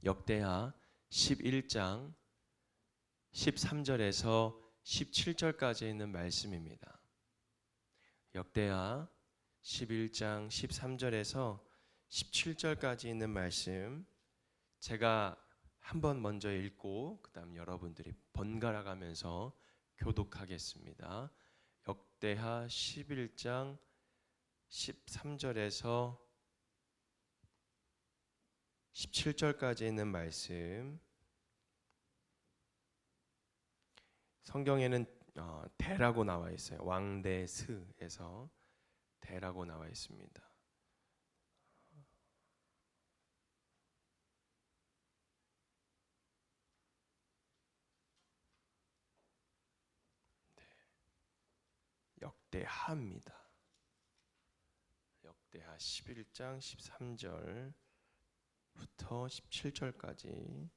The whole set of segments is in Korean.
역대하 11장 13절에서 17절까지 있는 말씀입니다. 역대하 11장 13절에서 17절까지 있는 말씀, 제가 한번 먼저 읽고 그 다음 여러분들이 번갈아 가면서 교독하겠습니다. 역대하 11장 13절에서 17절까지 있는 말씀, 성경에는 대라고 나와 있어요. 왕대스에서 대라고 나와 있습니다. 역대하입니다. 역대하 11장 13절부터 17절까지.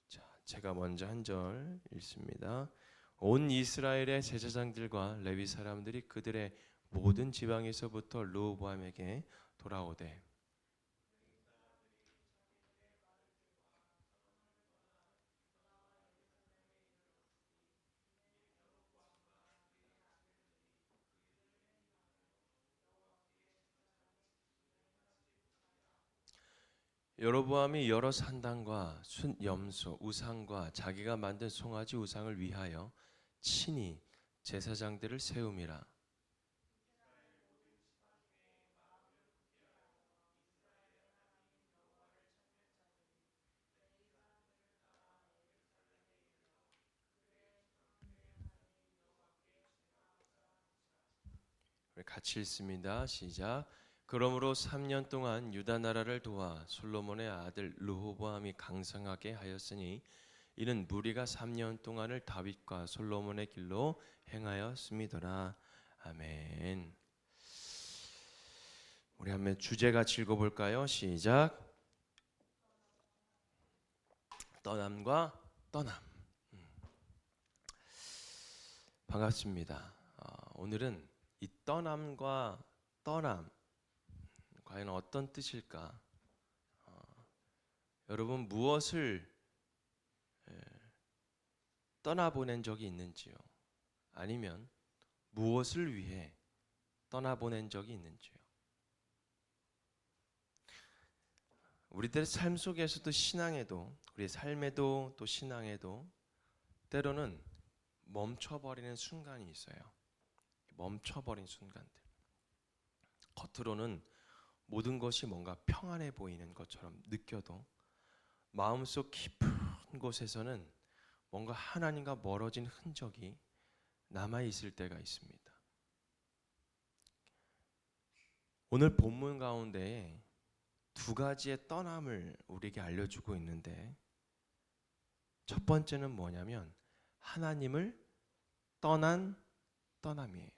자, 제가 먼저 한 절 읽습니다. 온 이스라엘의 제사장들과 레위 사람들이 그들의 모든 지방에서부터 르호보암에게 돌아오되 여로보암이 여러 산당과 순염소 우상과 자기가 만든 송아지 우상을 위하여 친히 제사장들을 세움이라. 같이 읽습니다. 시작. 그러므로 3년 동안 유다 나라를 도와 솔로몬의 아들 르호보암이 강성하게 하였으니 이는 무리가 3년 동안을 다윗과 솔로몬의 길로 행하였음이더라. 아멘. 우리 한번 주제 같이 읽어볼까요? 시작. 떠남과 떠남. 반갑습니다. 오늘은 이 떠남과 떠남, 과연 어떤 뜻일까? 여러분, 무엇을 떠나보낸 적이 있는지요? 아니면 무엇을 위해 떠나보낸 적이 있는지요? 우리들의 삶 속에서도, 신앙에도, 우리의 삶에도 또 신앙에도 때로는 멈춰버리는 순간이 있어요. 멈춰버린 순간들. 겉으로는 모든 것이 뭔가 평안해 보이는 것처럼 느껴도 마음속 깊은 곳에서는 뭔가 하나님과 멀어진 흔적이 남아있을 때가 있습니다. 오늘 본문 가운데에 두 가지의 떠남을 우리에게 알려주고 있는데, 첫 번째는 뭐냐면 하나님을 떠난 떠남이에요.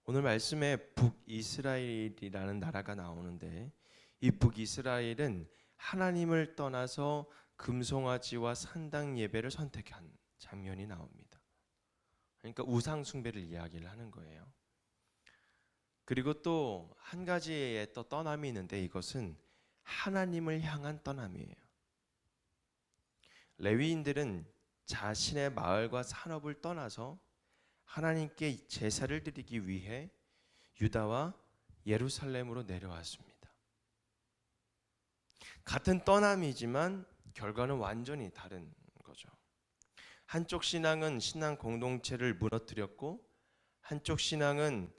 오늘 말씀에 북이스라엘이라는 나라가 나오는데, 이 북이스라엘은 하나님을 떠나서 금송아지와 산당 예배를 선택한 장면이 나옵니다. 그러니까 우상 숭배를 이야기를 하는 거예요. 그리고 또 한 가지의 또 떠남이 있는데, 이것은 하나님을 향한 떠남이에요. 레위인들은 자신의 마을과 산업을 떠나서 하나님께 제사를 드리기 위해 유다와 예루살렘으로 내려왔습니다. 같은 떠남이지만 결과는 완전히 다른 거죠. 한쪽 신앙은 신앙 공동체를 무너뜨렸고, 한쪽 신앙은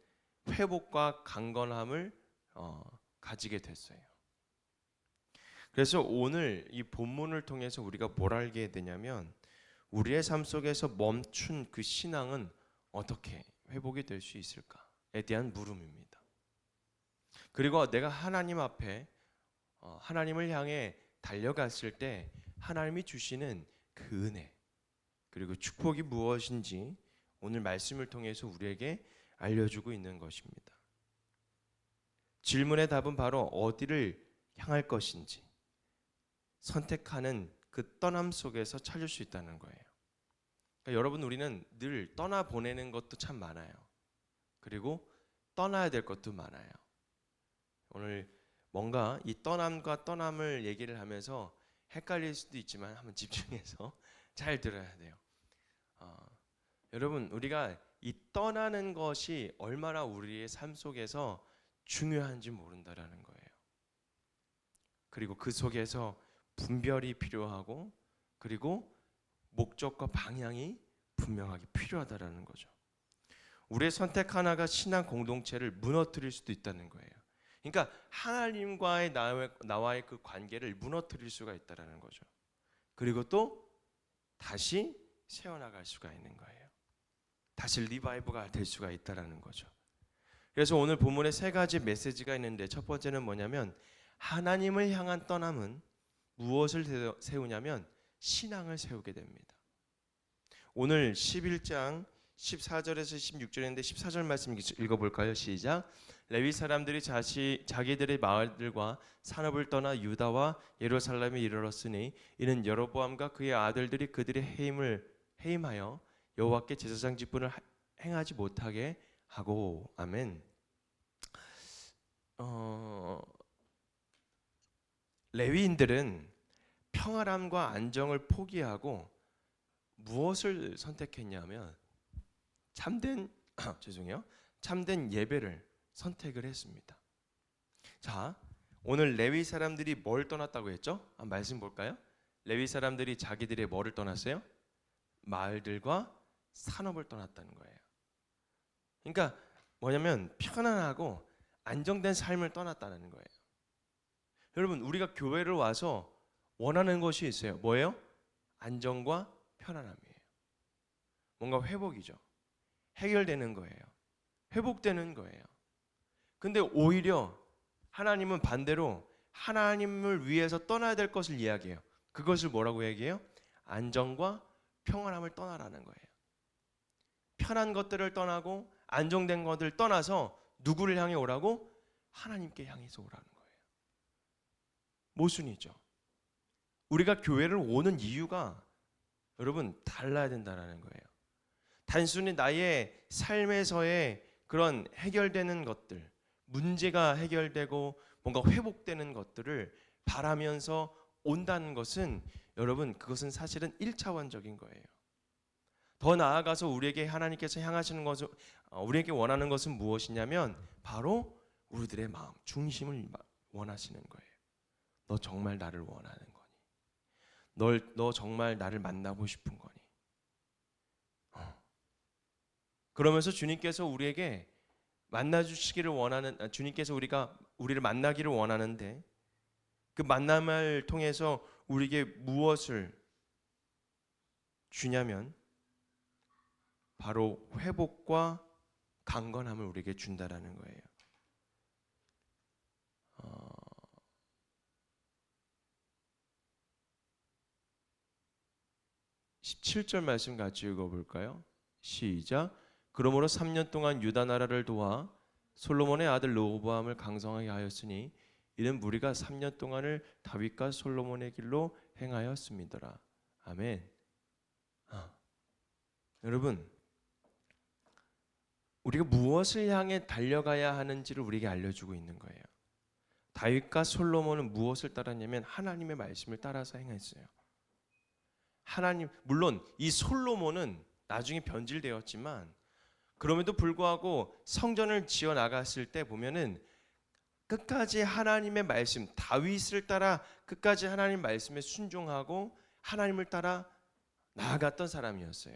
회복과 강건함을 가지게 됐어요. 그래서 오늘 이 본문을 통해서 우리가 뭘 알게 되냐면, 우리의 삶 속에서 멈춘 그 신앙은 어떻게 회복이 될 수 있을까에 대한 물음입니다. 그리고 내가 하나님 앞에 하나님을 향해 달려갔을 때 하나님이 주시는 그 은혜 그리고 축복이 무엇인지 오늘 말씀을 통해서 우리에게 알려주고 있는 것입니다. 질문의 답은 바로 어디를 향할 것인지 선택하는 그 떠남 속에서 찾을 수 있다는 거예요. 그러니까 여러분, 우리는 늘 떠나보내는 것도 참 많아요. 그리고 떠나야 될 것도 많아요. 오늘 뭔가 이 떠남과 떠남을 얘기를 하면서 헷갈릴 수도 있지만 한번 집중해서 잘 들어야 돼요. 여러분, 우리가 이 떠나는 것이 얼마나 우리의 삶 속에서 중요한지 모른다라는 거예요. 그리고 그 속에서 분별이 필요하고, 그리고 목적과 방향이 분명하게 필요하다라는 거죠. 우리의 선택 하나가 신앙 공동체를 무너뜨릴 수도 있다는 거예요. 그러니까 하나님과의 나와의 그 관계를 무너뜨릴 수가 있다라는 거죠. 그리고 또 다시 세워나갈 수가 있는 거예요. 다시 리바이브가 될 수가 있다라는 거죠. 그래서 오늘 본문에 세 가지 메시지가 있는데, 첫 번째는 뭐냐면 하나님을 향한 떠남은 무엇을 세우냐면 신앙을 세우게 됩니다. 오늘 11장 14절에서 16절인데 14절 말씀 읽어볼까요? 시작. 레위 사람들이 자기들의 마을들과 산업을 떠나 유다와 예루살렘에 이르렀으니 이는 여로보암과 그의 아들들이 그들의 해임하여 여호와께 제사장 직분을 행하지 못하게 하고. 아멘. 레위인들은 평화람과 안정을 포기하고 무엇을 선택했냐면 참된 예배를 선택을 했습니다. 자, 오늘 레위 사람들이 뭘 떠났다고 했죠? 한번 말씀 볼까요? 레위 사람들이 자기들의 뭐를 떠났어요? 마을들과 산업을 떠났다는 거예요. 그러니까 뭐냐면 편안하고 안정된 삶을 떠났다는 거예요. 여러분, 우리가 교회를 와서 원하는 것이 있어요. 뭐예요? 안정과 편안함이에요. 뭔가 회복이죠. 해결되는 거예요. 회복되는 거예요. 근데 오히려 하나님은 반대로 하나님을 위해서 떠나야 될 것을 이야기해요. 그것을 뭐라고 얘기해요? 안정과 평안함을 떠나라는 거예요. 편한 것들을 떠나고 안정된 것들을 떠나서 누구를 향해 오라고? 하나님께 향해서 오라는 거예요. 모순이죠. 우리가 교회를 오는 이유가 여러분 달라야 된다는 거예요. 단순히 나의 삶에서의 그런 해결되는 것들, 문제가 해결되고 뭔가 회복되는 것들을 바라면서 온다는 것은 여러분 그것은 사실은 1차원적인 거예요. 더 나아가서 우리에게 하나님께서 향하시는 것은 우리에게 원하는 것은 무엇이냐면 바로 우리들의 마음, 중심을 원하시는 거예요. 너 정말 나를 원하는 거니? 너 정말 나를 만나고 싶은 거니? 그러면서 주님께서 우리에게 만나주시기를 원하는, 주님께서 우리를 만나기를 원하는데 그 만남을 통해서 우리에게 무엇을 주냐면 바로 회복과 강건함을 우리에게 준다라는 거예요. 17절 말씀 같이 읽어볼까요? 시작. 그러므로 3년 동안 유다 나라를 도와 솔로몬의 아들 르호보암을 강성하게 하였으니 이는 무리가 3년 동안을 다윗과 솔로몬의 길로 행하였음이더라. 아멘. 여러분, 우리가 무엇을 향해 달려가야 하는지를 우리에게 알려주고 있는 거예요. 다윗과 솔로몬은 무엇을 따랐냐면 하나님의 말씀을 따라서 행했어요. 물론 이 솔로몬은 나중에 변질되었지만 그럼에도 불구하고 성전을 지어 나갔을 때 보면은 끝까지 하나님의 말씀, 다윗을 따라 끝까지 하나님 말씀에 순종하고 하나님을 따라 나아갔던 사람이었어요.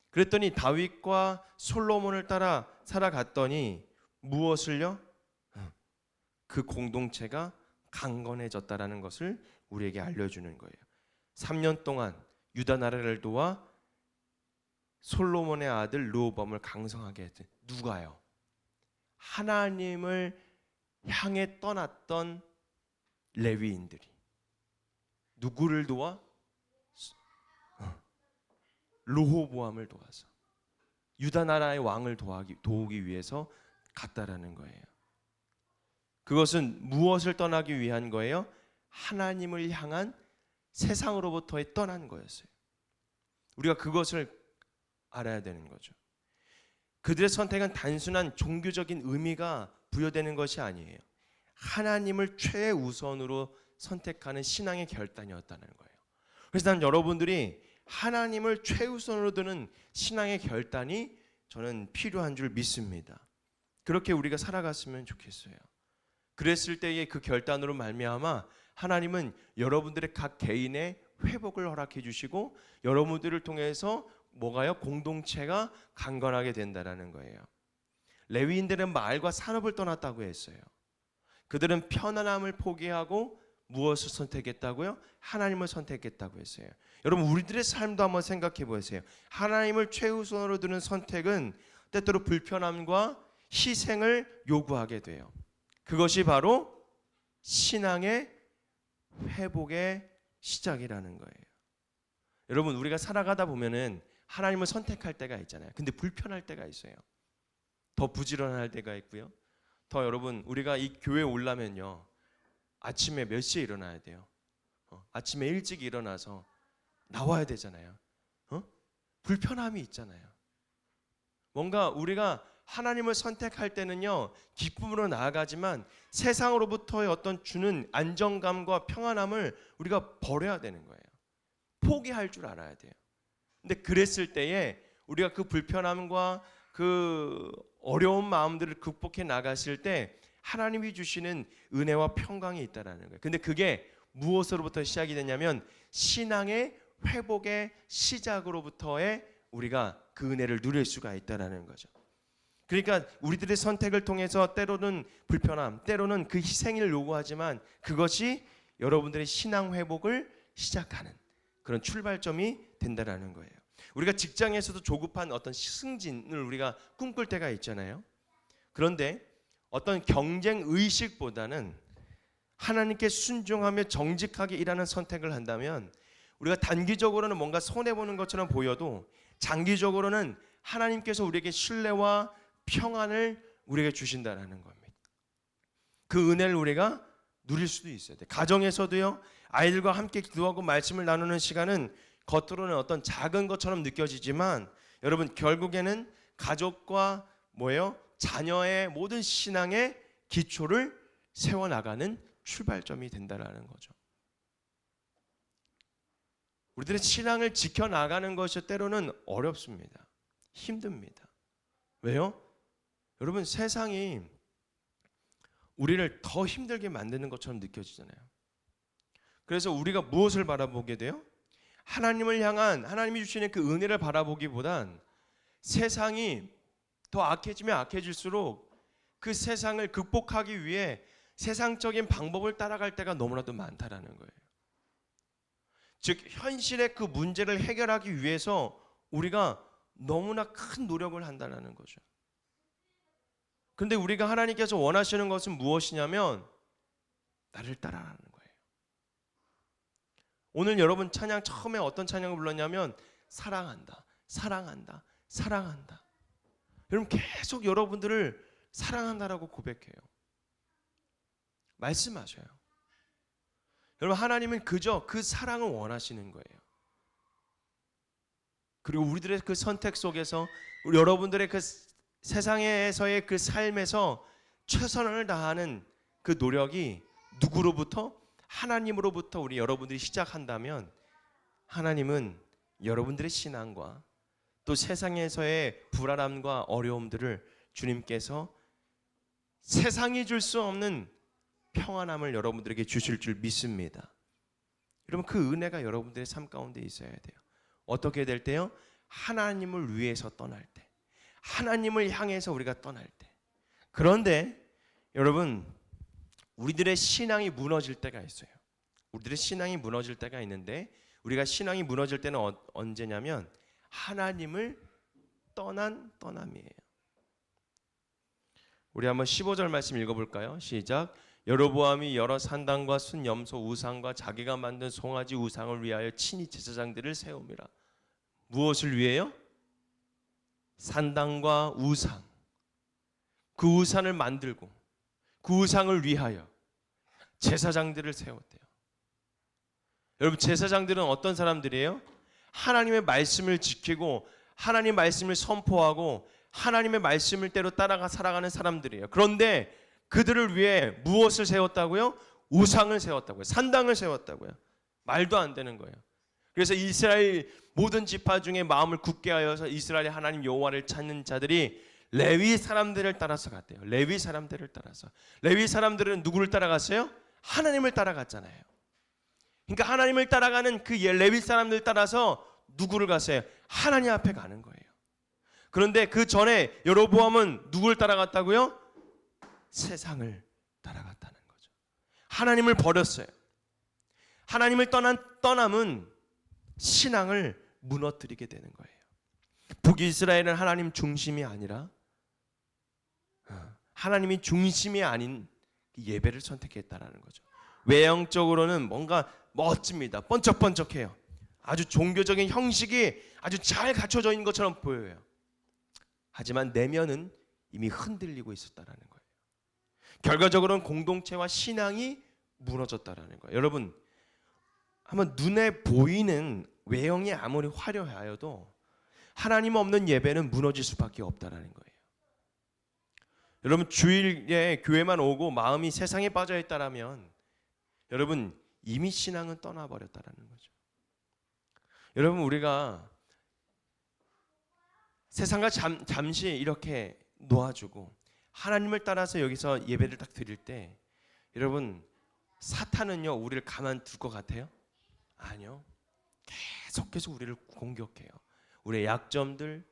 그랬더니 다윗과 솔로몬을 따라 살아갔더니 무엇을요? 그 공동체가 강건해졌다라는 것을 우리에게 알려주는 거예요. 3년 동안 유다 나라를 도와 솔로몬의 아들 르호보암을 강성하게 했던 누가요? 하나님을 향해 떠났던 레위인들이 누구를 도와? 르호보암을 도와서 유다 나라의 왕을 도우기 위해서 갔다라는 거예요. 그것은 무엇을 떠나기 위한 거예요? 하나님을 향한 세상으로부터의 떠난 거였어요. 우리가 그것을 알아야 되는 거죠. 그들의 선택은 단순한 종교적인 의미가 부여되는 것이 아니에요. 하나님을 최우선으로 선택하는 신앙의 결단이었다는 거예요. 그래서 난 여러분들이 하나님을 최우선으로 두는 신앙의 결단이 저는 필요한 줄 믿습니다. 그렇게 우리가 살아갔으면 좋겠어요. 그랬을 때의 그 결단으로 말미암아 하나님은 여러분들의 각 개인의 회복을 허락해 주시고 여러분들을 통해서 뭐가요? 공동체가 강건하게 된다는 거예요. 레위인들은 마을과 산업을 떠났다고 했어요. 그들은 편안함을 포기하고 무엇을 선택했다고요? 하나님을 선택했다고 했어요. 여러분, 우리들의 삶도 한번 생각해 보세요. 하나님을 최우선으로 두는 선택은 때때로 불편함과 희생을 요구하게 돼요. 그것이 바로 신앙의 회복의 시작이라는 거예요. 여러분, 우리가 살아가다 보면은 하나님을 선택할 때가 있잖아요. 근데 불편할 때가 있어요. 더 부지런할 때가 있고요. 더 여러분, 우리가 이 교회에 오려면요, 아침에 몇 시에 일어나야 돼요? 아침에 일찍 일어나서 나와야 되잖아요. 불편함이 있잖아요. 뭔가 우리가 하나님을 선택할 때는요, 기쁨으로 나아가지만 세상으로부터의 어떤 주는 안정감과 평안함을 우리가 버려야 되는 거예요. 포기할 줄 알아야 돼요. 근데 그랬을 때에 우리가 그 불편함과 그 어려운 마음들을 극복해 나갔을 때 하나님이 주시는 은혜와 평강이 있다라는 거예요. 근데 그게 무엇으로부터 시작이 되냐면 신앙의 회복의 시작으로부터의 우리가 그 은혜를 누릴 수가 있다라는 거죠. 그러니까 우리들의 선택을 통해서 때로는 불편함, 때로는 그 희생을 요구하지만 그것이 여러분들의 신앙 회복을 시작하는 그런 출발점이 된다라는 거예요. 우리가 직장에서도 조급한 어떤 승진을 우리가 꿈꿀 때가 있잖아요. 그런데 어떤 경쟁 의식보다는 하나님께 순종하며 정직하게 일하는 선택을 한다면 우리가 단기적으로는 뭔가 손해보는 것처럼 보여도 장기적으로는 하나님께서 우리에게 신뢰와 평안을 우리에게 주신다는 겁니다. 그 은혜를 우리가 누릴 수도 있어야 돼요. 가정에서도요, 아이들과 함께 기도하고 말씀을 나누는 시간은 겉으로는 어떤 작은 것처럼 느껴지지만 여러분, 결국에는 가족과 자녀의 모든 신앙의 기초를 세워나가는 출발점이 된다는 거죠. 우리들의 신앙을 지켜나가는 것이 때로는 어렵습니다. 힘듭니다. 왜요? 여러분, 세상이 우리를 더 힘들게 만드는 것처럼 느껴지잖아요. 그래서 우리가 무엇을 바라보게 돼요? 하나님을 향한 하나님이 주시는 그 은혜를 바라보기보단 세상이 더 악해지면 악해질수록 그 세상을 극복하기 위해 세상적인 방법을 따라갈 때가 너무나도 많다라는 거예요. 즉 현실의 그 문제를 해결하기 위해서 우리가 너무나 큰 노력을 한다는 거죠. 그런데 우리가 하나님께서 원하시는 것은 무엇이냐면 나를 따라하는 거예요. 오늘 여러분 찬양 처음에 어떤 찬양을 불렀냐면 사랑한다, 사랑한다, 사랑한다. 여러분 계속 여러분들을 사랑한다라고 고백해요. 말씀하셔요. 여러분, 하나님은 그저 그 사랑을 원하시는 거예요. 그리고 우리들의 그 선택 속에서 여러분들의 그 세상에서의 그 삶에서 최선을 다하는 그 노력이 누구로부터? 하나님으로부터 우리 여러분들이 시작한다면 하나님은 여러분들의 신앙과 또 세상에서의 불안함과 어려움들을 주님께서 세상이 줄 수 없는 평안함을 여러분들에게 주실 줄 믿습니다. 여러분, 그 은혜가 여러분들의 삶 가운데 있어야 돼요. 어떻게 될 때요? 하나님을 위해서 떠날 때, 하나님을 향해서 우리가 떠날 때. 그런데 여러분, 우리들의 신앙이 무너질 때가 있어요. 우리들의 신앙이 무너질 때가 있는데 우리가 신앙이 무너질 때는 언제냐면 하나님을 떠남이에요. 우리 한번 15절 말씀 읽어볼까요? 시작. 여로보암이 여러 산당과 순 염소 우상과 자기가 만든 송아지 우상을 위하여 친히 제사장들을 세웁니다. 무엇을 위해요? 산당과 우상, 그 우상을 만들고 그 우상을 위하여 제사장들을 세웠대요. 여러분, 제사장들은 어떤 사람들이에요? 하나님의 말씀을 지키고 하나님의 말씀을 선포하고 하나님의 말씀을 때로 따라가 살아가는 사람들이에요. 그런데 그들을 위해 무엇을 세웠다고요? 우상을 세웠다고요. 산당을 세웠다고요. 말도 안 되는 거예요. 그래서 이스라엘 모든 지파 중에 마음을 굳게 하여서 이스라엘의 하나님 여호와를 찾는 자들이 레위 사람들을 따라서 갔대요. 레위 사람들을 따라서. 레위 사람들은 누구를 따라갔어요? 하나님을 따라갔잖아요. 그러니까 하나님을 따라가는 그 레위 사람들 따라서 누구를 갔어요? 하나님 앞에 가는 거예요. 그런데 그 전에 여로보암은 누구를 따라갔다고요? 세상을 따라갔다는 거죠. 하나님을 버렸어요. 하나님을 떠남은 신앙을 무너뜨리게 되는 거예요. 북이스라엘은 하나님 중심이 아니라 하나님이 중심이 아닌 예배를 선택했다라는 거죠. 외형적으로는 뭔가 멋집니다. 번쩍번쩍해요. 아주 종교적인 형식이 아주 잘 갖춰져 있는 것처럼 보여요. 하지만 내면은 이미 흔들리고 있었다라는 거예요. 결과적으로는 공동체와 신앙이 무너졌다라는 거예요. 여러분, 한번 눈에 보이는 외형이 아무리 화려하여도 하나님 없는 예배는 무너질 수밖에 없다라는 거예요. 여러분, 주일에 교회만 오고 마음이 세상에 빠져 있다라면 여러분 이미 신앙은 떠나버렸다라는 거죠. 여러분, 우리가 세상과 잠시 이렇게 놓아주고 하나님을 따라서 여기서 예배를 딱 드릴 때 여러분, 사탄은요 우리를 가만둘 것 같아요? 아니요. 계속해서 우리를 공격해요. 우리의 약점들,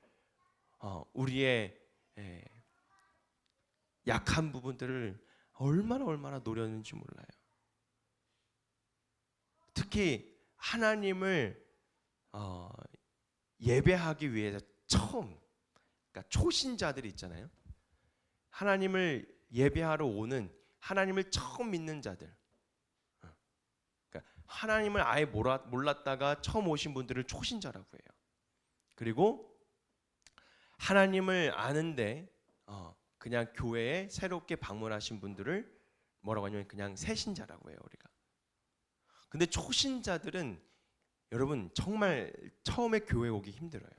우리의 약한 부분들을 얼마나 노렸는지 몰라요. 특히 하나님을 예배하기 위해서 처음, 그러니까 초신자들이 있잖아요. 하나님을 예배하러 오는, 하나님을 처음 믿는 자들, 그러니까 하나님을 아예 몰랐다가 처음 오신 분들을 초신자라고 해요. 그리고 하나님을 아는데 그냥 교회에 새롭게 방문하신 분들을 뭐라고 하냐면 그냥 새신자라고 해요, 우리가. 근데 초신자들은 여러분 정말 처음에 교회 오기 힘들어요.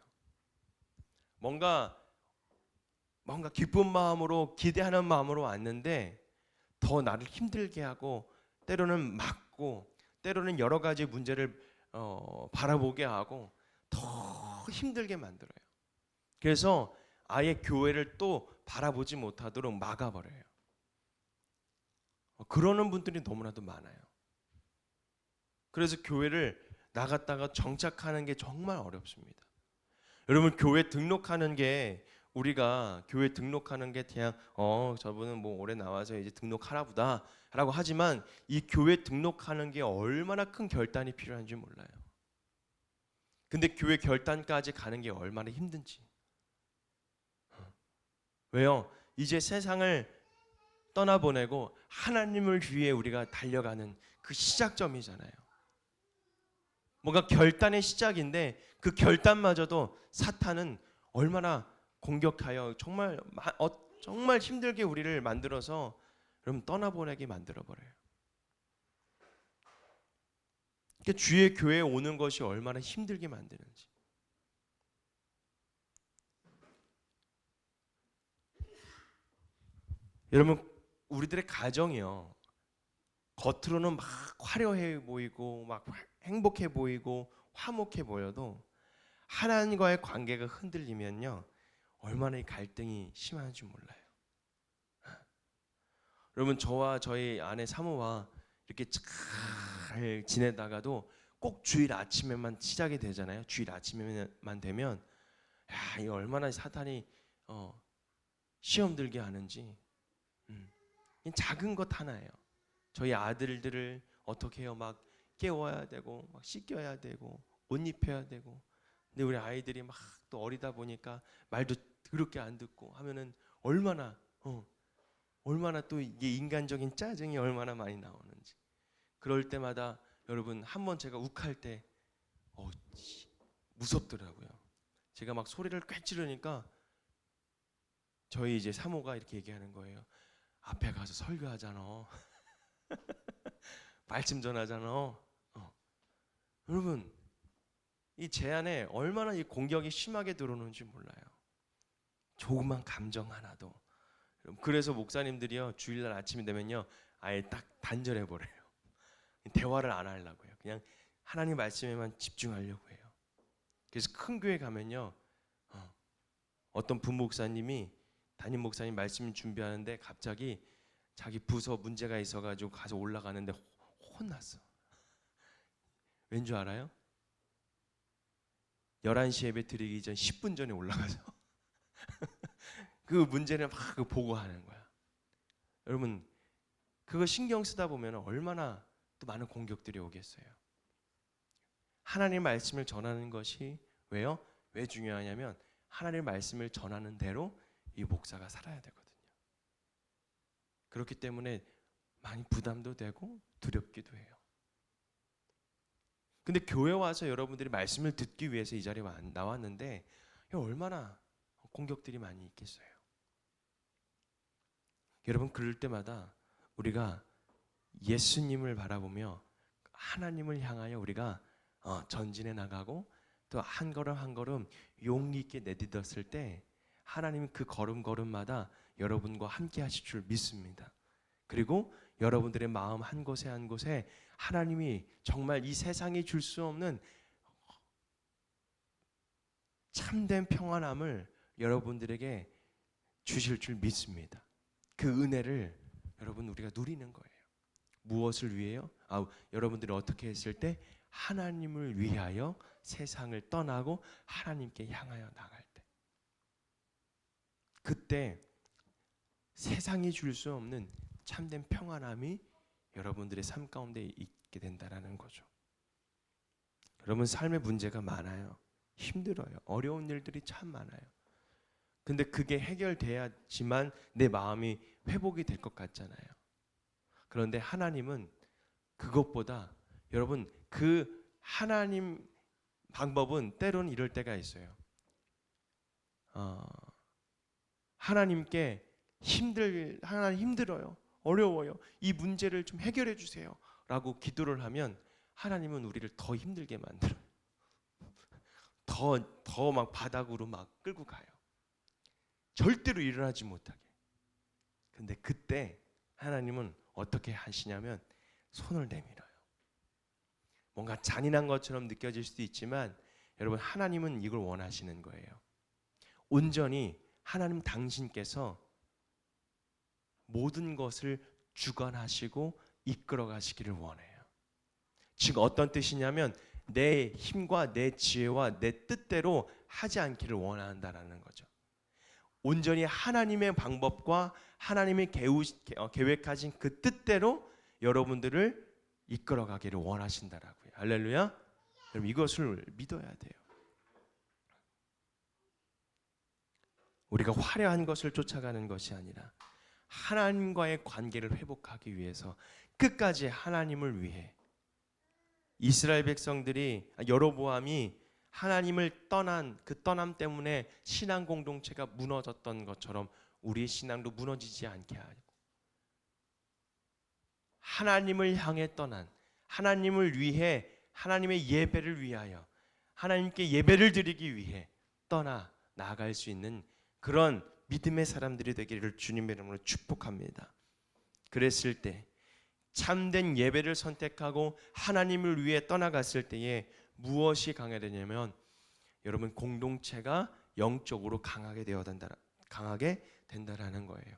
뭔가 기쁜 마음으로, 기대하는 마음으로 왔는데 더 나를 힘들게 하고, 때로는 막고, 때로는 여러 가지 문제를 바라보게 하고 더 힘들게 만들어요. 그래서 아예 교회를 또 바라보지 못하도록 막아버려요. 그러는 분들이 너무나도 많아요. 그래서 교회를 나갔다가 정착하는 게 정말 어렵습니다. 여러분, 교회 등록하는 게, 우리가 교회 등록하는 게 그냥 저분은 뭐 올해 나와서 이제 등록하나 보다 라고 하지만 이 교회 등록하는 게 얼마나 큰 결단이 필요한지 몰라요. 근데 교회 결단까지 가는 게 얼마나 힘든지. 왜요? 이제 세상을 떠나보내고 하나님을 위해 우리가 달려가는 그 시작점이잖아요. 뭔가 결단의 시작인데 그 결단마저도 사탄은 얼마나 공격하여 정말 힘들게 우리를 만들어서 여러분 떠나보내게 만들어버려요. 그러니까 주의 교회에 오는 것이 얼마나 힘들게 만드는지. 여러분, 우리들의 가정이요, 겉으로는 막 화려해 보이고 막 행복해 보이고 화목해 보여도 하나님과의 관계가 흔들리면요 얼마나 이 갈등이 심한지 몰라요. 여러분, 저와 저희 아내 사모와 이렇게 잘 지내다가도 꼭 주일 아침에만 시작이 되잖아요. 주일 아침에만 되면 이 얼마나 사탄이 시험 들게 하는지. 작은 것 하나예요. 저희 아들들을 어떻게 해요? 막 깨워야 되고, 막 씻겨야 되고, 옷 입혀야 되고. 근데 우리 아이들이 막 또 어리다 보니까 말도 더럽게 안 듣고 하면은 얼마나 또 이게 인간적인 짜증이 얼마나 많이 나오는지. 그럴 때마다 여러분, 한번 제가 욱할 때 무섭더라고요. 제가 막 소리를 꽥 지르니까 저희 이제 사모가 이렇게 얘기하는 거예요. 앞에 가서 설교하잖아. 말씀 전하잖아. 여러분, 이 제 안에 얼마나 이 공격이 심하게 들어오는지 몰라요. 조그만 감정 하나도 그래서 목사님들이요 주일날 아침이 되면요 아예 딱 단절해 버려요. 대화를 안 하려고요. 그냥 하나님 말씀에만 집중하려고 해요. 그래서 큰 교회 가면요 어떤 부목사님이 담임 목사님 말씀 준비하는데 갑자기 자기 부서 문제가 있어가지고 가서 올라가는데 혼났어. 왠 줄 알아요? 11시 예배 드리기 전 10분 전에 올라가서 그 문제를 막 보고하는 거야. 여러분 그거 신경 쓰다 보면 얼마나 또 많은 공격들이 오겠어요. 하나님의 말씀을 전하는 것이 왜요? 왜 중요하냐면 하나님의 말씀을 전하는 대로 이 목사가 살아야 되거든요. 그렇기 때문에 많이 부담도 되고 두렵기도 해요. 근데 교회 와서 여러분들이 말씀을 듣기 위해서 이 자리에 나왔는데 얼마나 공격들이 많이 있겠어요. 여러분 그럴 때마다 우리가 예수님을 바라보며 하나님을 향하여 우리가 전진해 나가고 또 한 걸음 한 걸음 용기 있게 내딛었을 때 하나님은 그 걸음걸음마다 여러분과 함께 하실 줄 믿습니다. 그리고 여러분들의 마음 한 곳에 한 곳에 하나님이 정말 이 세상이 줄 수 없는 참된 평안함을 여러분들에게 주실 줄 믿습니다. 그 은혜를 여러분 우리가 누리는 거예요. 무엇을 위해요? 여러분들이 어떻게 했을 때 하나님을 위하여 세상을 떠나고 하나님께 향하여 나갈 때 그때 세상이 줄 수 없는 참된 평안함이 여러분들의 삶 가운데 있게 된다는 거죠. 여러분 삶의 문제가 많아요. 힘들어요. 어려운 일들이 참 많아요. 근데 그게 해결돼야지만 내 마음이 회복이 될 것 같잖아요. 그런데 하나님은 그것보다 여러분 그 하나님 방법은 때로는 이럴 때가 있어요. 하나님께 하나님 힘들어요. 어려워요. 이 문제를 좀 해결해 주세요. 라고 기도를 하면 하나님은 우리를 더 힘들게 만들어요. 더 막 바닥으로 막 끌고 가요. 절대로 일어나지 못하게. 근데 그때 하나님은 어떻게 하시냐면 손을 내밀어요. 뭔가 잔인한 것처럼 느껴질 수도 있지만 여러분 하나님은 이걸 원하시는 거예요. 온전히 하나님 당신께서 모든 것을 주관하시고 이끌어 가시기를 원해요. 즉 어떤 뜻이냐면 내 힘과 내 지혜와 내 뜻대로 하지 않기를 원한다라는 거죠. 온전히 하나님의 방법과 하나님의 계획하신 그 뜻대로 여러분들을 이끌어 가기를 원하신다라고요. 할렐루야. 여러분 이것을 믿어야 돼요. 우리가 화려한 것을 쫓아가는 것이 아니라 하나님과의 관계를 회복하기 위해서 끝까지 하나님을 위해 이스라엘 백성들이 여로보암이 하나님을 떠난 그 떠남 때문에 신앙 공동체가 무너졌던 것처럼 우리의 신앙도 무너지지 않게 하고 하나님을 향해 떠난 하나님을 위해 하나님의 예배를 위하여 하나님께 예배를 드리기 위해 떠나 나아갈 수 있는 그런 믿음의 사람들이 되기를 주님의 이름으로 축복합니다. 그랬을 때 참된 예배를 선택하고 하나님을 위해 떠나갔을 때에 무엇이 강해되냐면 여러분 공동체가 영적으로 강하게 된다라는 거예요.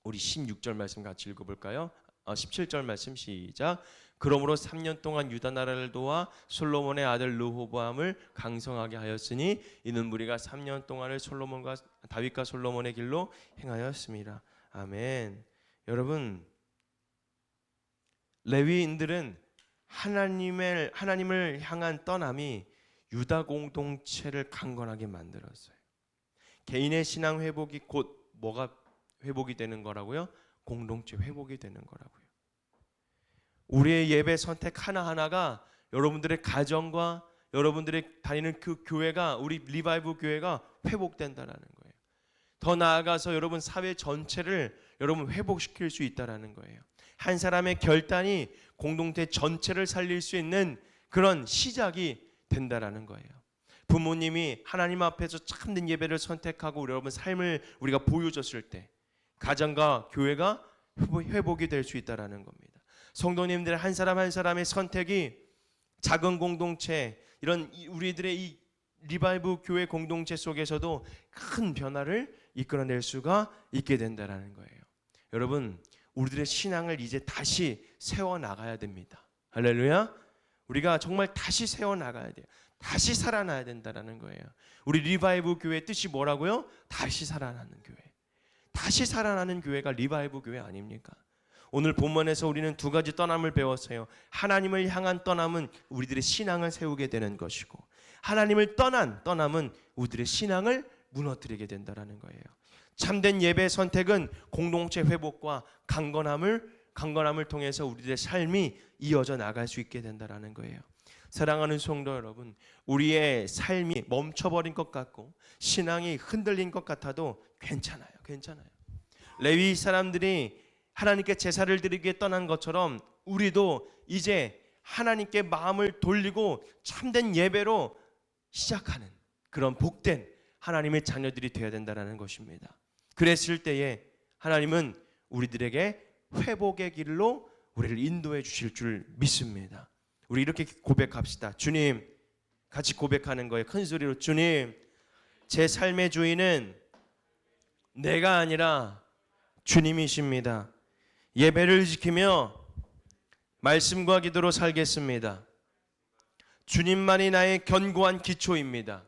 우리 16절 말씀 같이 읽어볼까요? 17절 말씀 시작. 그러므로 3년 동안 유다 나라를 도와 솔로몬의 아들 르호보암을 강성하게 하였으니 이는 무리가 3년 동안을 다윗과 솔로몬의 길로 행하였습니다. 아멘. 여러분 레위인들은 하나님을 향한 떠남이 유다 공동체를 강건하게 만들었어요. 개인의 신앙 회복이 곧 뭐가 회복이 되는 거라고요? 공동체 회복이 되는 거라고요. 우리의 예배 선택 하나하나가 여러분들의 가정과 여러분들의 다니는 그 교회가 우리 리바이브 교회가 회복된다라는 거예요. 더 나아가서 여러분 사회 전체를 여러분 회복시킬 수 있다라는 거예요. 한 사람의 결단이 공동체 전체를 살릴 수 있는 그런 시작이 된다라는 거예요. 부모님이 하나님 앞에서 참된 예배를 선택하고 여러분 삶을 우리가 보여줬을 때 가정과 교회가 회복이 될 수 있다라는 겁니다. 성도님들 한 사람 한 사람의 선택이 작은 공동체, 이런 우리들의 이 리바이브 교회 공동체 속에서도 큰 변화를 이끌어낼 수가 있게 된다라는 거예요. 여러분, 우리들의 신앙을 이제 다시 세워나가야 됩니다. 할렐루야. 우리가 정말 다시 세워나가야 돼요. 다시 살아나야 된다라는 거예요. 우리 리바이브 교회의 뜻이 뭐라고요? 다시 살아나는 교회. 다시 살아나는 교회가 리바이브 교회 아닙니까? 오늘 본문에서 우리는 두 가지 떠남을 배웠어요. 하나님을 향한 떠남은 우리들의 신앙을 세우게 되는 것이고, 하나님을 떠난 떠남은 우리들의 신앙을 무너뜨리게 된다는 거예요. 참된 예배의 선택은 공동체 회복과 강건함을 통해서 우리들의 삶이 이어져 나갈 수 있게 된다는 거예요. 사랑하는 성도 여러분, 우리의 삶이 멈춰버린 것 같고 신앙이 흔들린 것 같아도 괜찮아요. 레위 사람들이 하나님께 제사를 드리기에 떠난 것처럼 우리도 이제 하나님께 마음을 돌리고 참된 예배로 시작하는 그런 복된 하나님의 자녀들이 되어야 된다는 것입니다. 그랬을 때에 하나님은 우리들에게 회복의 길로 우리를 인도해 주실 줄 믿습니다. 우리 이렇게 고백합시다. 주님, 같이 고백하는 거예요. 큰 소리로, 주님, 제 삶의 주인은 내가 아니라 주님이십니다. 예배를 지키며 말씀과 기도로 살겠습니다. 주님만이 나의 견고한 기초입니다.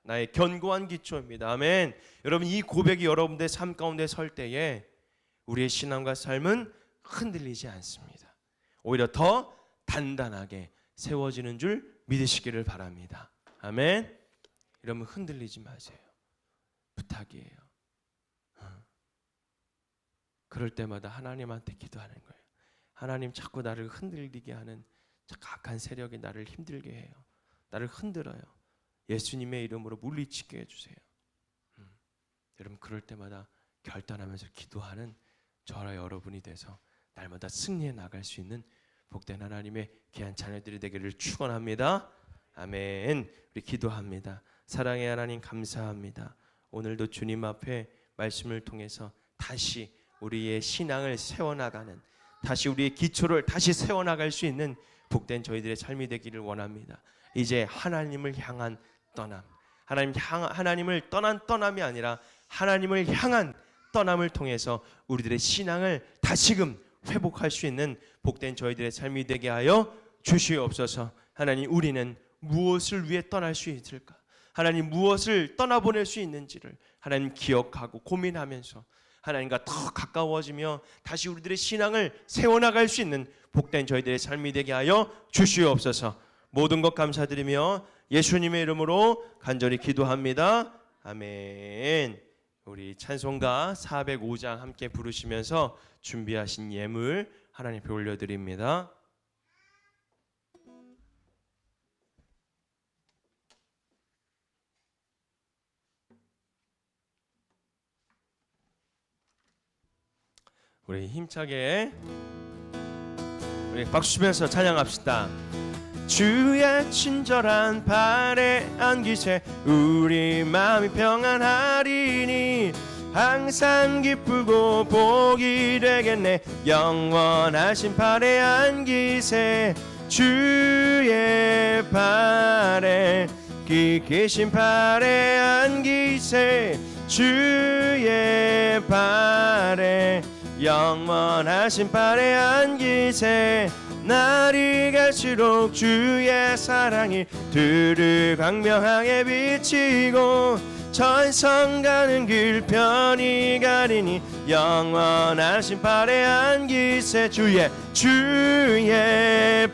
나의 견고한 기초입니다. 아멘. 여러분, 이 고백이 여러분들의 삶 가운데 설 때에 우리의 신앙과 삶은 흔들리지 않습니다. 오히려 더 단단하게 세워지는 줄 믿으시기를 바랍니다. 아멘. 여러분, 흔들리지 마세요. 부탁이에요. 그럴 때마다 하나님한테 기도하는 거예요. 하나님, 자꾸 나를 흔들리게 하는 악한 세력이 나를 힘들게 해요. 나를 흔들어요. 예수님의 이름으로 물리치게 해주세요. 여러분, 그럴 때마다 결단하면서 기도하는 저와 여러분이 돼서 날마다 승리해 나갈 수 있는 복된 하나님의 귀한 자녀들이 되기를 축원합니다. 아멘. 우리 기도합니다. 사랑의 하나님, 감사합니다. 오늘도 주님 앞에 말씀을 통해서 다시 우리의 신앙을 세워나가는, 다시 우리의 기초를 다시 세워나갈 수 있는 복된 저희들의 삶이 되기를 원합니다. 이제 하나님을 향한 떠남, 하나님을 떠난 떠남이 아니라 하나님을 향한 떠남을 통해서 우리들의 신앙을 다시금 회복할 수 있는 복된 저희들의 삶이 되게 하여 주시옵소서. 하나님, 우리는 무엇을 위해 떠날 수 있을까? 하나님, 무엇을 떠나보낼 수 있는지를 하나님 기억하고 고민하면서 하나님과 더 가까워지며 다시 우리들의 신앙을 세워나갈 수 있는 복된 저희들의 삶이 되게 하여 주시옵소서. 모든 것 감사드리며 예수님의 이름으로 간절히 기도합니다. 아멘. 우리 찬송가 405장 함께 부르시면서 준비하신 예물 하나님 앞에 올려드립니다. 우리 힘차게 우리 박수 치면서 찬양합시다. 주의 친절한 발에 안기세 우리 마음이 평안하리니 항상 기쁘고 복이 되겠네. 영원하신 발에 안기세 주의 발에 깊으신 발에 안기세 주의 발에 영원하신 발에 안기세. 날이 갈수록 주의 사랑이 두루 광명하게 비치고 천성 가는 길 편히 가리니 영원하신 발에 안기세 주의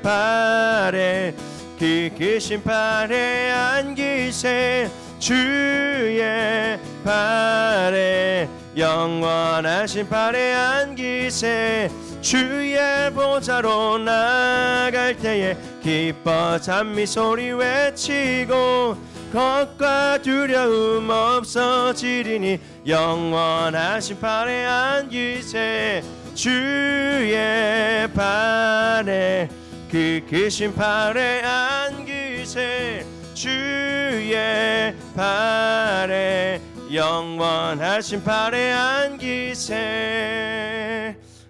발에 깊으신 발에 안기세 주의 발에 영원하신 발에 안기세. 주의 보좌로 나갈 때에 기뻐 찬미 소리 외치고 겁과 두려움 없어지리니 영원하신 발에 안기세 주의 발에 깊으신 발에 안기세 주의 발에 영원하신 팔에 안기세.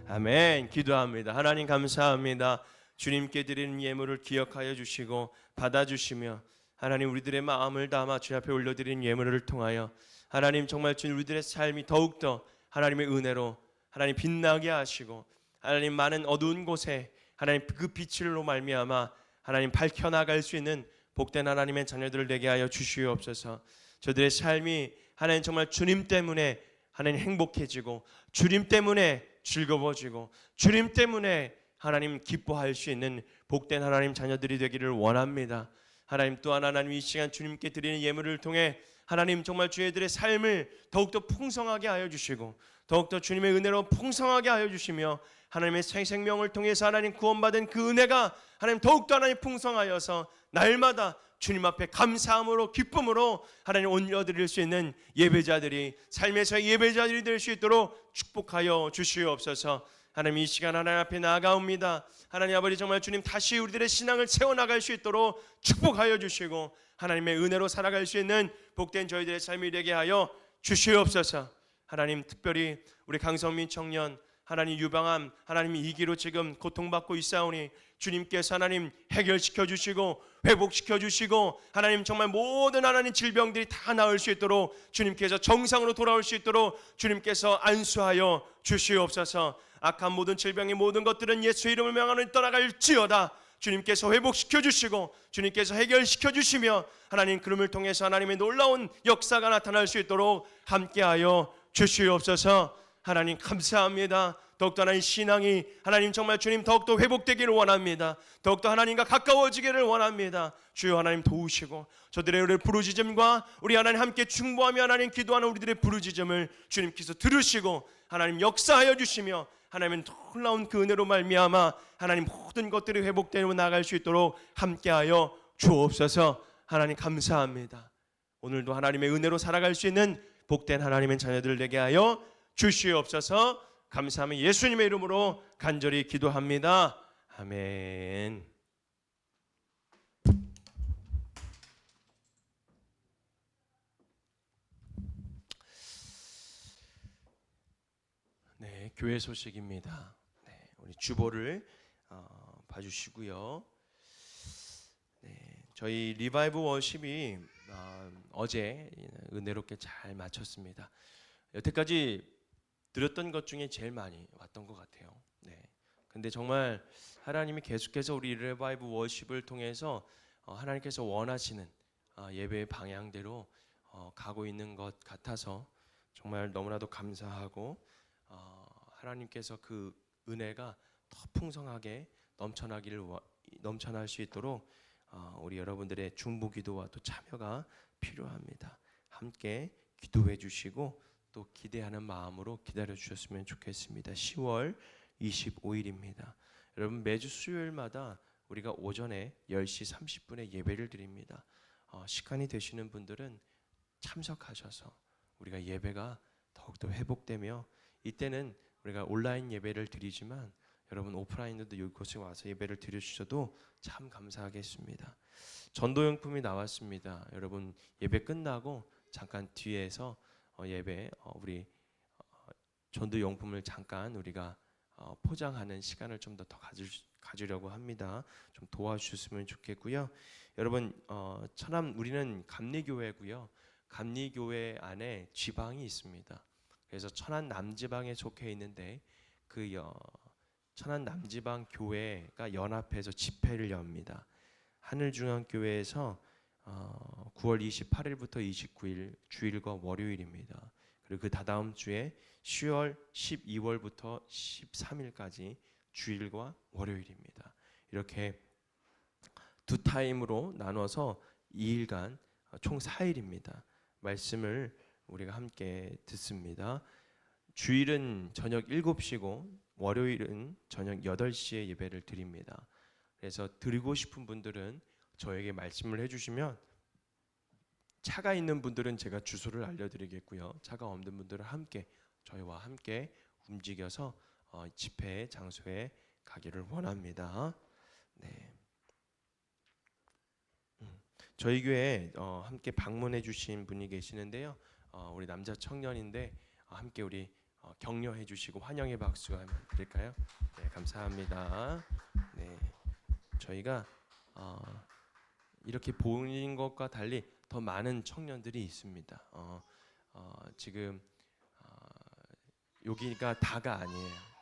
아멘. 기도합니다. 하나님 감사합니다. 주님께 드리는 예물을 기억하여 주시고 받아주시며 하나님 우리들의 마음을 담아 주님 앞에 올려드리는 예물을 통하여 하나님 정말 주님 우리들의 삶이 더욱더 하나님의 은혜로 하나님 빛나게 하시고 하나님 많은 어두운 곳에 하나님 그 빛으로 말미암아 하나님 밝혀나갈 수 있는 복된 하나님의 자녀들을 되게 하여 주시옵소서. 저들의 삶이 하나님 정말 주님 때문에 하나님 행복해지고 주님 때문에 즐거워지고 주님 때문에 하나님 기뻐할 수 있는 복된 하나님 자녀들이 되기를 원합니다. 하나님 또한 하나님 이 시간 주님께 드리는 예물을 통해 하나님 정말 저희들의 삶을 더욱더 풍성하게 하여 주시고 더욱더 주님의 은혜로 풍성하게 하여 주시며 하나님의 생명을 통해서 하나님 구원받은 그 은혜가 하나님 더욱더 하나님 풍성하여서 날마다 주님 앞에 감사함으로 기쁨으로 하나님 올려드릴 수 있는 예배자들이 삶에서의 예배자들이 될 수 있도록 축복하여 주시옵소서. 하나님 이 시간 하나님 앞에 나아가옵니다. 하나님 아버지 정말 주님 다시 우리들의 신앙을 채워나갈 수 있도록 축복하여 주시고 하나님의 은혜로 살아갈 수 있는 복된 저희들의 삶이 되게 하여 주시옵소서. 하나님 특별히 우리 강성민 청년 하나님 유방암 하나님 이기로 지금 고통받고 있사오니 주님께서 하나님 해결시켜 주시고 회복시켜 주시고 하나님 정말 모든 하나님 질병들이 다 나을 수 있도록 주님께서 정상으로 돌아올 수 있도록 주님께서 안수하여 주시옵소서. 악한 모든 질병의 모든 것들은 예수의 이름을 명하는 떠나갈지어다. 주님께서 회복시켜 주시고 주님께서 해결시켜 주시며 하나님 그름을 통해서 하나님의 놀라운 역사가 나타날 수 있도록 함께하여 주시옵소서. 하나님 감사합니다. 더욱더 하나님 신앙이 하나님 정말 주님 더욱더 회복되기를 원합니다. 더욱더 하나님과 가까워지기를 원합니다. 주여 하나님 도우시고 저들의 우리 부르짖음과 우리 하나님 함께 중보하며 하나님 기도하는 우리들의 부르짖음을 주님께서 들으시고 하나님 역사하여 주시며 하나님은 놀라운 그 은혜로 말미암아 하나님 모든 것들이 회복되어 나갈 수 있도록 함께하여 주옵소서. 하나님 감사합니다. 오늘도 하나님의 은혜로 살아갈 수 있는 복된 하나님의 자녀들 되게 하여 주시옵소서. 감사하며 예수님의 이름으로 간절히 기도합니다. 아멘. 네, 교회 소식입니다. 네, 우리 주보를 봐주시고요. 네, 저희 리바이브 워십이 어제 은혜롭게 잘 마쳤습니다. 여태까지 들었던 것 중에 제일 많이 왔던 것 같아요. 네. 근데 정말 하나님이 계속해서 우리 리바이브 워십을 통해서 하나님께서 원하시는 예배의 방향대로 가고 있는 것 같아서 정말 너무나도 감사하고 하나님께서 그 은혜가 더 풍성하게 넘쳐날 수 있도록 우리 여러분들의 중보기도와 또 참여가 필요합니다. 함께 기도해 주시고 또 기대하는 마음으로 기다려 주셨으면 좋겠습니다. 10월 25일입니다. 여러분 매주 수요일마다 우리가 오전에 10시 30분에 예배를 드립니다. 시간이 되시는 분들은 참석하셔서 우리가 예배가 더욱더 회복되며 이때는 우리가 온라인 예배를 드리지만 여러분 오프라인으로도 이곳에 와서 예배를 드려주셔도 참 감사하겠습니다. 전도용품이 나왔습니다. 여러분 예배 끝나고 잠깐 뒤에서 예배 우리 전도용품을 잠깐 우리가 포장하는 시간을 좀 더 가지려고 합니다. 좀 도와주셨으면 좋겠고요. 여러분 천안 우리는 감리교회고요. 감리교회 안에 지방이 있습니다. 그래서 천안 남지방에 속해 있는데 그 천안 남지방 교회가 연합해서 집회를 엽니다. 하늘중앙교회에서 9월 28일부터 29일 주일과 월요일입니다. 그리고 그 다다음 주에 10월 12월부터 13일까지 주일과 월요일입니다. 이렇게 두 타임으로 나눠서 2일간 총 4일입니다. 말씀을 우리가 함께 듣습니다. 주일은 저녁 7시고 월요일은 저녁 8시에 예배를 드립니다. 그래서 드리고 싶은 분들은 저에게 말씀을 해주시면 차가 있는 분들은 제가 주소를 알려드리겠고요. 차가 없는 분들은 함께 저희와 함께 움직여서 집회 장소에 가기를 원합니다. 네. 저희 교회에 함께 방문해 주신 분이 계시는데요. 우리 남자 청년인데 함께 우리 격려해 주시고 환영의 박수 한번 드릴까요? 네, 감사합니다. 네, 저희가 이렇게 보이는 것과 달리 더 많은 청년들이 있습니다. 지금 여기가 다가 아니에요.